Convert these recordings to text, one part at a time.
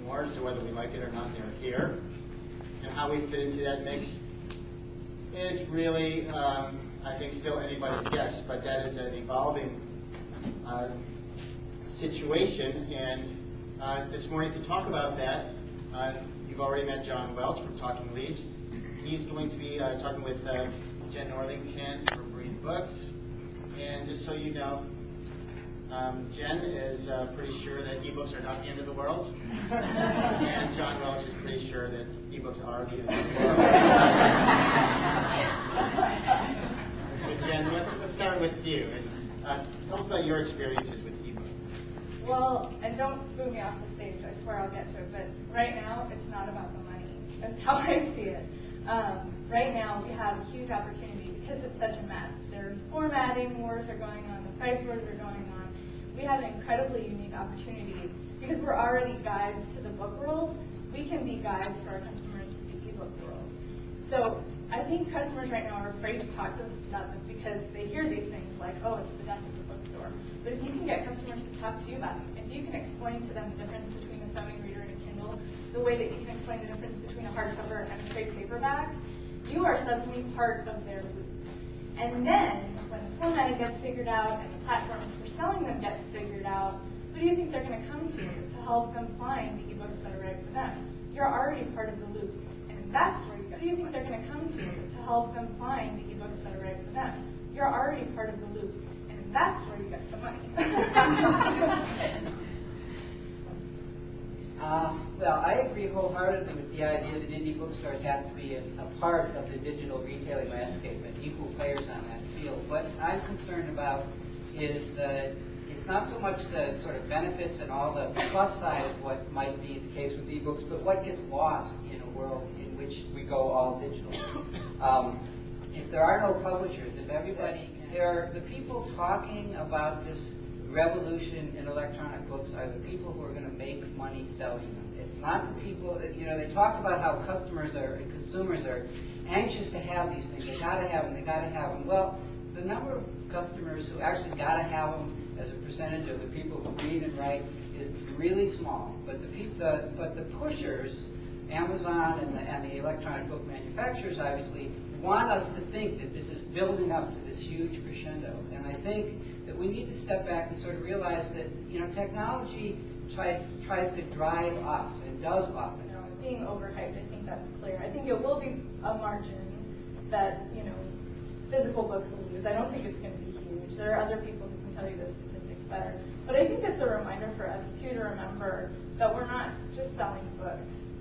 more, so whether we like it or not, they're here. And how we fit into that mix is really, I think, still anybody's guess, but that is an evolving situation. And this morning to talk about that, you've already met John Welch from Talking Leaves. He's going to be talking with Jen Northington from Breathe Books. And just so you know, Jen is pretty sure that ebooks are not the end of the world. And John Welch is pretty sure that ebooks are the end of the world. So Jen, let's start with you. And tell us about your experiences with ebooks. Well, and don't boo me off the stage, I swear I'll get to it, but right now it's not about the money. That's how I see it. Right now we have a huge opportunity because it's such a mess. There's formatting wars are going on, the price wars are going on. We have an incredibly unique opportunity because we're already guides to the book world. We can be guides for our customers to the ebook world. So I think customers right now are afraid to talk to us about this because they hear these things like, oh, it's the death of the bookstore. But if you can get customers to talk to you about it, if you can explain to them the difference between a Sony reader and a Kindle, the way that you can explain the difference between a hardcover and a trade paperback, you are suddenly part of their loop. And then, when the formatting gets figured out and the platforms for selling them gets figured out, who do you think they're going to come to help them find the ebooks that are right for them? You're already part of the loop. And that's where you go. Who do you think they're going to come to help them find the ebooks that are right for them? You're already part of the loop. And that's where you get the money. Well, I agree wholeheartedly with the idea that indie bookstores have to be a part of the digital retailing landscape and equal players on that field. What I'm concerned about is that it's not so much the sort of benefits and all the plus side of what might be the case with ebooks, but what gets lost in a world in which we go all digital. If there are no publishers, if everybody, the people talking about this revolution in electronic books are the people who are going to make money selling them. It's not the people that, they talk about how customers and consumers are anxious to have these things. They got to have them, they got to have them. Well, the number of customers who actually got to have them as a percentage of the people who read and write is really small. But the pushers, Amazon and the electronic book manufacturers obviously want us to think that this is building up to this huge crescendo. And I think that we need to step back and sort of realize that technology tries to drive us and does often. Being overhyped, I think that's clear. I think it will be a margin that physical books will lose. I don't think it's going to be huge. There are other people who can tell you the statistics better. But I think it's a reminder for us too to remember that we're not just selling books.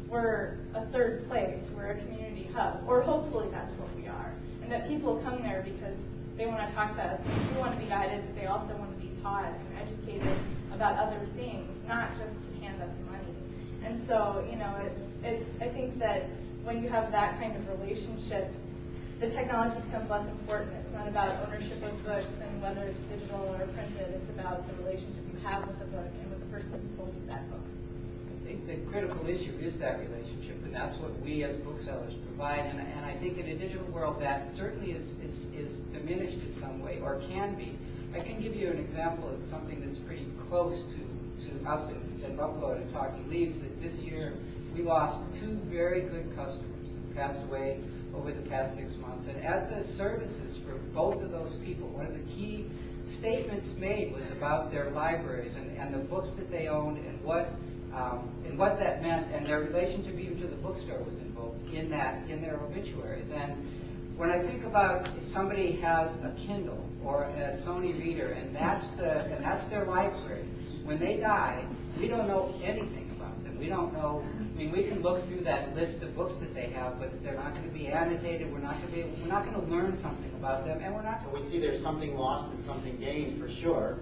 We're a third place. We're a community hub, or hopefully that's what we are. And that people come there because they want to talk to us. They want to be guided, but they also want to be taught and educated about other things, not just to hand us money. And so, I think that when you have that kind of relationship, the technology becomes less important. It's not about ownership of books and whether it's digital or printed. It's about the relationship you have with the book and with the person who sold you that book. I think the critical issue is that relationship, and that's what we as booksellers provide. And I think in a digital world that certainly is diminished in some way, or can be. I can give you an example of something that's pretty close to us in Buffalo and Talking Leaves, that this year we lost two very good customers who passed away over the past 6 months. And at the services for both of those people, one of the key statements made was about their libraries and the books that they owned and what that meant, and their relationship even to the bookstore was involved in their obituaries. And when I think about if somebody has a Kindle or a Sony reader and that's their library, when they die, we don't know anything about them. We don't know. I mean, we can look through that list of books that they have, but if they're not going to be annotated, we're not going to learn something about them, and we're not. So we see there's something lost and something gained for sure.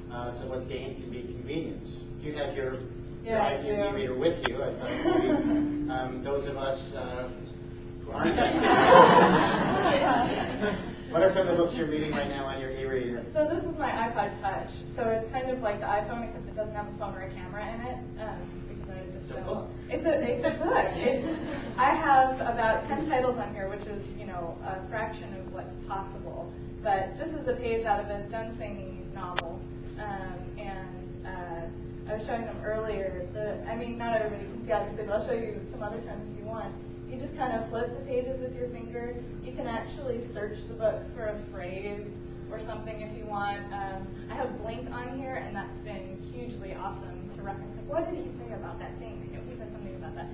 So what's gained can be convenience. You have your e-reader with you. I thought maybe those of us who aren't that What are some of the books you're reading right now on your e-reader? So this is my iPod Touch. So it's kind of like the iPhone, except it doesn't have a phone or a camera in it. Because I just It's a book. It's a book. I have about 10 titles on here, which is a fraction of what's possible. But this is a page out of a Dunsany novel, and I was showing them earlier, I mean, not everybody can see obviously, but I'll show you some other time if you want. You just kind of flip the pages with your finger. You can actually search the book for a phrase or something if you want. I have Blink on here, and that's been hugely awesome to reference. Like, what did he say about that thing? You know, he said something about that.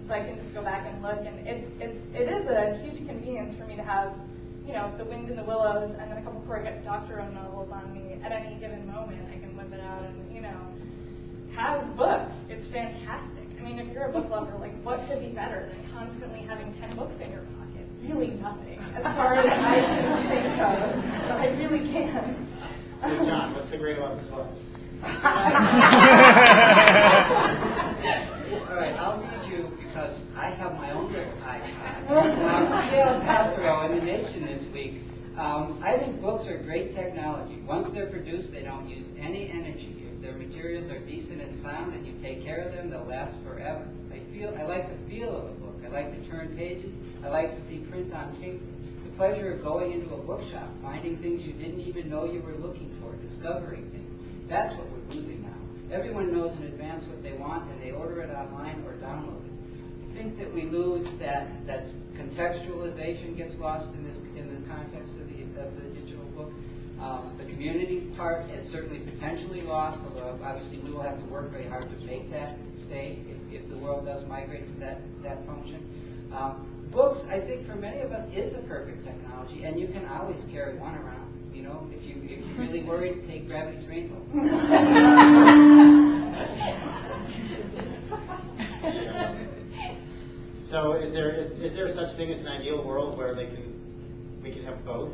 So I can just go back and look, and it is a huge convenience for me to have, you know, The Wind in the Willows, and then a couple quick doctoral novels on me at any given moment. I can whip it out and, you know, have books. It's fantastic. I mean, if you're a book lover, like, what could be better than constantly having 10 books in your pocket? Really nothing, as far as I can think of. But I really can. So, John, what's so great about this book? All right, I'll read you because I have my own little iPad. Gail Castro in The Nation this week. I think books are great technology. Once they're produced, they don't use any energy. If their materials are decent and sound and you take care of them, they'll last forever. I like the feel of a book. I like to turn pages. I like to see print on paper. The pleasure of going into a bookshop, finding things you didn't even know you were looking for, discovering things. That's what we're losing now. Everyone knows in advance what they want, and they order it online or download it. I think that we lose that contextualization gets lost in the context of the digital book. The community part is certainly potentially lost, although obviously we will have to work very hard to make that stay if the world does migrate to that function. Books, I think for many of us, is a perfect technology, and you can always carry one around. You know, if you're really worried, take Gravity's Rainbow. So is there such thing as an ideal world where we can have both?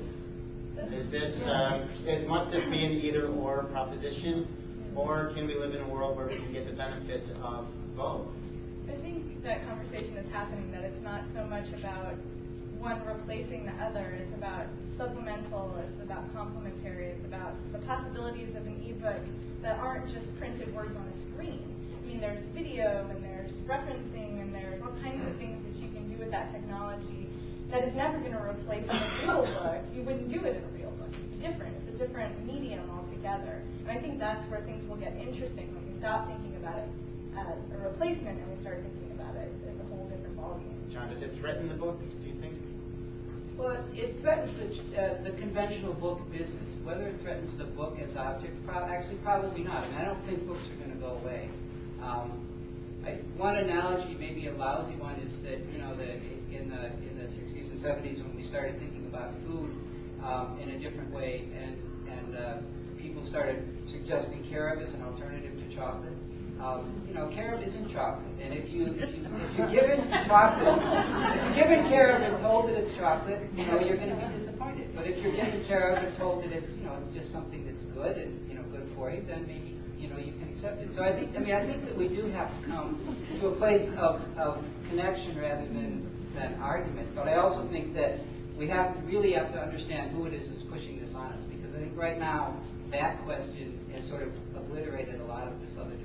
Must this be an either-or proposition, or can we live in a world where we can get the benefits of both? I think that conversation is happening, that it's not so much about one replacing the other. It's about supplemental, it's about complementary, it's about the possibilities of an ebook that aren't just printed words on a screen. I mean, there's video, and there's referencing, and there's all kinds of things that you can do with that technology that is never going to replace a real book. You wouldn't do it in a real book. It's different. It's a different medium altogether. And I think that's where things will get interesting, when we stop thinking about it as a replacement and we start thinking about it as a whole different ballgame. John, does it threaten the book, do you think? Well, it threatens the conventional book business. Whether it threatens the book as object, probably not. I mean, I don't think books are going to go away. One analogy, maybe a lousy one, is that in the 60s and 70s when we started thinking about food in a different way, and people started suggesting carob as an alternative to chocolate. Carob isn't chocolate, and if you give it chocolate, if you're given carob and told that it's chocolate, you're going to be disappointed. But if you're given carob and told that it's just something that's good and good for you, then maybe you can accept it. So I think that we do have to come to a place of connection rather than argument. But I also think that we really have to understand who it is that's pushing this on us, because I think right now that question has sort of obliterated a lot of this other